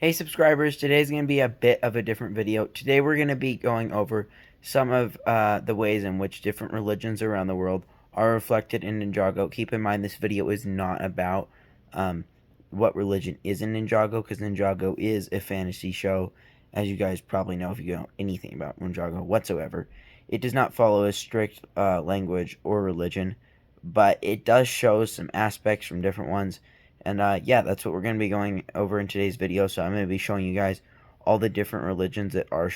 Hey subscribers, today's going to be a bit of a different video. Today we're going to be going over some of the ways in which different religions around the world are reflected in Ninjago. Keep in mind this video is not about what religion is in Ninjago, because Ninjago is a fantasy show, as you guys probably know if you know anything about Ninjago whatsoever. It does not follow a strict language or religion, but it does show some aspects from different ones. And yeah, that's what we're going to be going over in today's video. So I'm going to be showing you guys all the different religions that are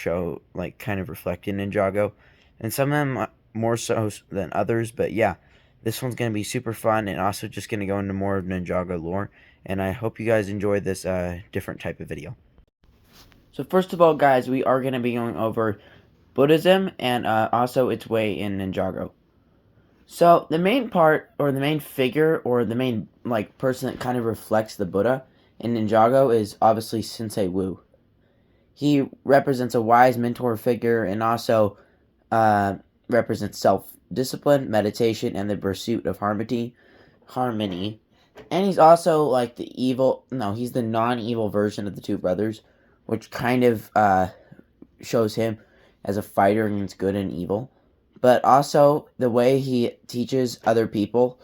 kind of reflected in Ninjago. And some of them more so than others. But yeah, this one's going to be super fun and also just going to go into more of Ninjago lore. And I hope you guys enjoy this different type of video. So first of all, guys, we are going to be going over Buddhism and also its way in Ninjago. So the main part, or the main figure, or the main person that kind of reflects the Buddha in Ninjago is obviously Sensei Wu. He represents a wise mentor figure and also represents self-discipline, meditation, and the pursuit of harmony. And he's also like he's the non-evil version of the two brothers, which kind of shows him as a fighter against good and evil. But also the way he teaches other people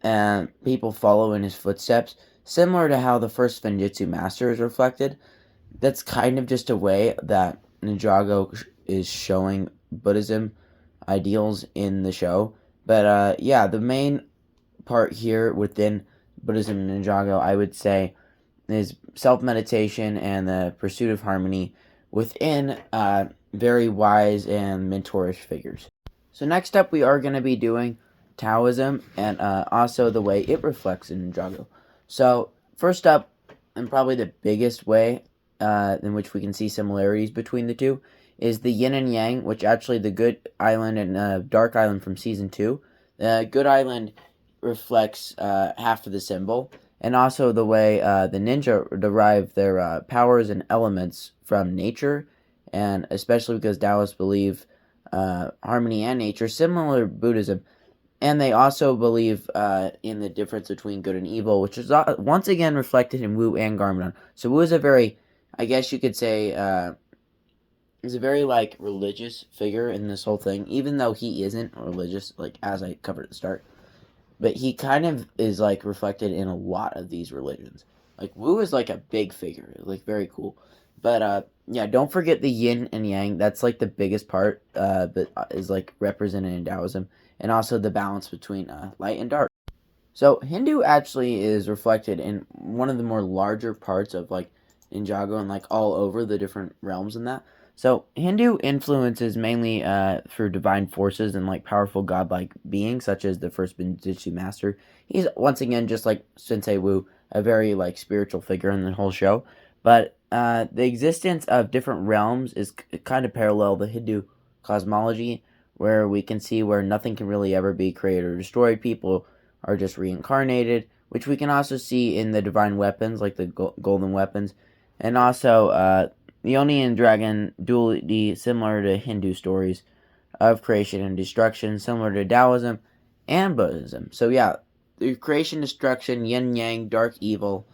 and people follow in his footsteps, similar to how the first Finjitsu master is reflected. That's kind of just a way that Ninjago is showing Buddhism ideals in the show. But yeah, the main part here within Buddhism and Ninjago, I would say, is self-meditation and the pursuit of harmony within very wise and mentorish figures. So next up, we are going to be doing Taoism and also the way it reflects in Ninjago. So first up, and probably the biggest way in which we can see similarities between the two, is the yin and yang, which actually the good island and dark island from season 2. The good island reflects half of the symbol, and also the way the ninja derive their powers and elements from nature, and especially because Taoists believe harmony and nature, similar to Buddhism. And they also believe in the difference between good and evil, which is once again reflected in Wu and Garmadon. So Wu is a very, I guess you could say, is a very religious figure in this whole thing, even though he isn't religious, as I covered at the start. But he kind of is reflected in a lot of these religions. Wu is a big figure, very cool. But yeah, don't forget the yin and yang. That's the biggest part that is represented in Taoism, and also the balance between light and dark. So Hindu actually is reflected in one of the more larger parts of Ninjago and all over the different realms in that. So Hindu influence is mainly through divine forces and powerful godlike beings such as the first Binjitsu master. He's once again just like Sensei Wu, a very spiritual figure in the whole show. But the existence of different realms is kind of parallel the Hindu cosmology, where we can see where nothing can really ever be created or destroyed. People are just reincarnated, which we can also see in the divine weapons, like the golden weapons, and also the Oni and Dragon duality, similar to Hindu stories of creation and destruction, similar to Taoism and Buddhism. So yeah, the creation, destruction, yin yang, dark evil,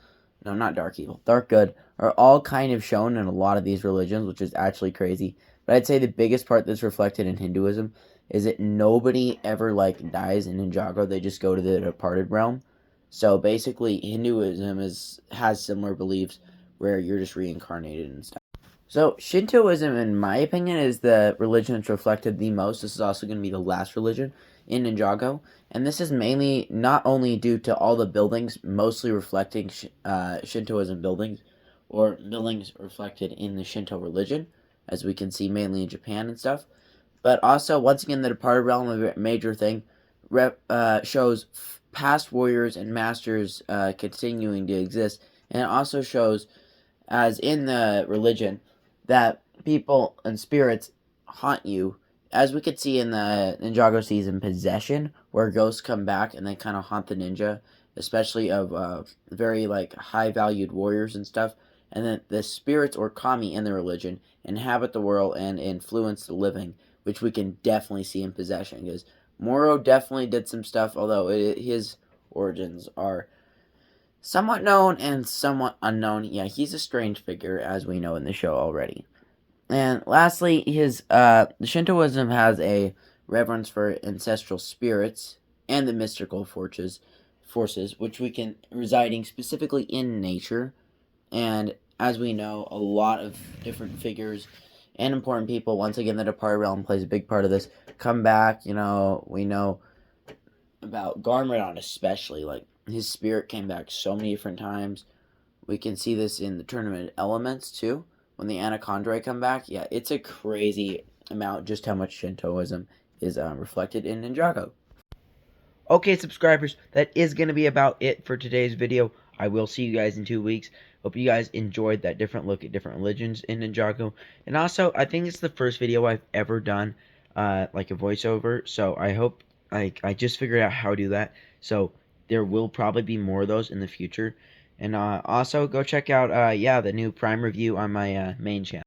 no, not dark evil, dark good, are all kind of shown in a lot of these religions, which is actually crazy. But I'd say the biggest part that's reflected in Hinduism is that nobody ever dies in Ninjago. They just go to the departed realm. So basically, Hinduism has similar beliefs where you're just reincarnated and stuff. So Shintoism, in my opinion, is the religion that's reflected the most. This is also going to be the last religion in Ninjago, and this is mainly not only due to all the buildings mostly reflecting Shintoism buildings, or buildings reflected in the Shinto religion, as we can see mainly in Japan and stuff, but also, once again, the departed realm, a major thing, shows past warriors and masters continuing to exist, and it also shows, as in the religion, that people and spirits haunt you, as we could see in the Ninjago season Possession, where ghosts come back and they kind of haunt the ninja, especially of very high valued warriors and stuff. And then the spirits or kami in the religion inhabit the world and influence the living, which we can definitely see in Possession, because Moro definitely did some stuff, although his origins are Somewhat known and somewhat unknown. Yeah, he's a strange figure, as we know in the show already. And lastly, Shintoism has a reverence for ancestral spirits and the mystical forces which we can residing specifically in nature. And as we know, a lot of different figures and important people, once again, the departed realm plays a big part of this, come back. We know about Garmadon especially, like his spirit came back so many different times. We can see this in the Tournament of Elements too. When the Anacondrae come back, yeah, it's a crazy amount just how much Shintoism is reflected in Ninjago. Okay, subscribers, that is going to be about it for today's video. I will see you guys in 2 weeks. Hope you guys enjoyed that different look at different religions in Ninjago. And also, I think it's the first video I've ever done, like a voiceover. So I hope, I just figured out how to do that. So there will probably be more of those in the future. And also, go check out, yeah, the new Prime review on my main channel.